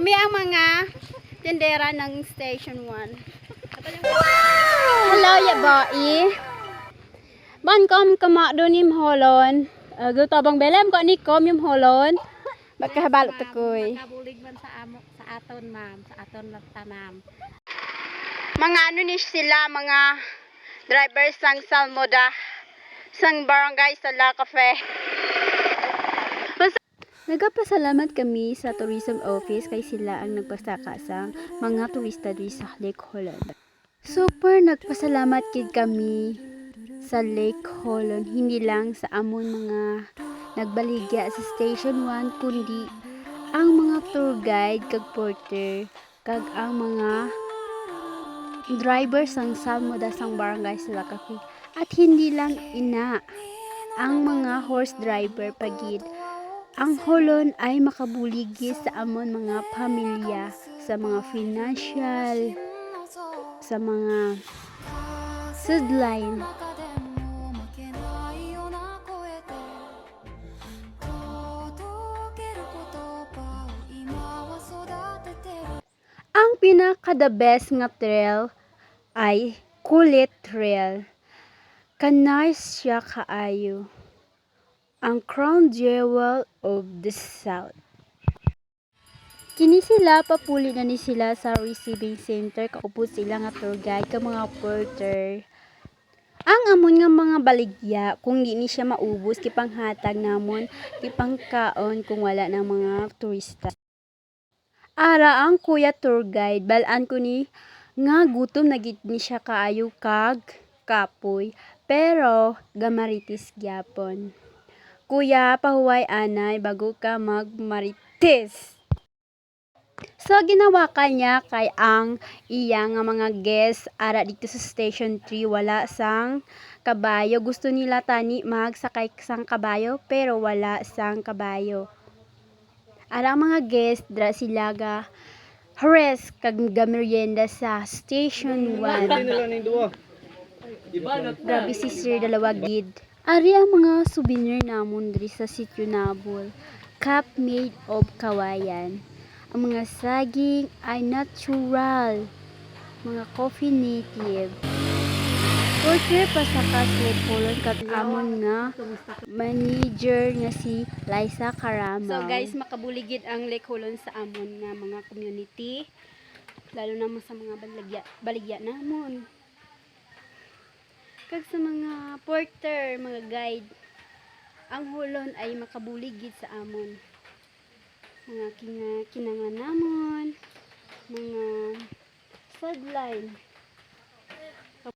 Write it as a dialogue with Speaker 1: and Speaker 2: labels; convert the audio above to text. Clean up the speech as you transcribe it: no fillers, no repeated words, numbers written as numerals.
Speaker 1: Kami ang mga tendera ng Station 1. Hello, ya bai. Ban kom kama doon yung holon. Gutabang belem ko ni kom yung holon. Magkahabalot ako'y.
Speaker 2: Makabulig man sa aton, ma'am. Sa aton tanam.
Speaker 1: Mga ano ni sila, mga drivers sang Salmoda, sang barangay sa La Cafe. Nagapasalamat kami sa tourism office kay sila ang nagpasaka sa mga turista diri sa Lake Holland. Super nagpasalamat kid kami sa Lake Holland, hindi lang sa amon mga nagbaligya sa Station 1 kundi ang mga tour guide kag porter kag ang mga driver sang Salmoda sang barangay sa La Cafe. At hindi lang ina ang mga horse driver pagid. Ang holon ay makabuligis sa amon mga pamilya sa mga financial, sa mga sideline. Ang pinaka-the best nga trail ay Kulit Trail. Kanay siya kaayo. Ang crown jewel of the South. Kini sila papuli na ni sila sa receiving center, kaupo sila nga tour guide ka mga porter. Ang amon nga mga baligya kung di ni siya maubos kipanghatag namon kipangkaon kung wala ng mga turista. Ara ang kuya tour guide balaan ko ni nga gutom na gid ni siya kaayo kag kapoy pero gamaritis gyapon. Kuya, pahuway anay bago ka magmarites. So, ginawa ka niya kay ang iya nga mga guests ara dito sa Station 3 wala sang kabayo. Gusto nila tani magsakay sang kabayo pero wala sang kabayo. Ara ang mga guests dra sila ga harass kag gamerienda sa Station 1. Grabe si Sir dalawa gid. Ari ang mga souvenir namon diri sa Sitio Nabol. Cup made of kawayan. Ang mga saging ay natural. Mga coffee native. Porter pasaka sa polon kag amon nga manager nga si Liza Carama. So guys, makabuligid ang Lake Holon sa amon nga mga community. Lalo na sa mga baligya namon. Kag sa mga porter, mga guide, ang Holon ay makabuligid sa amon. Mga kinangan namon, mga sideline.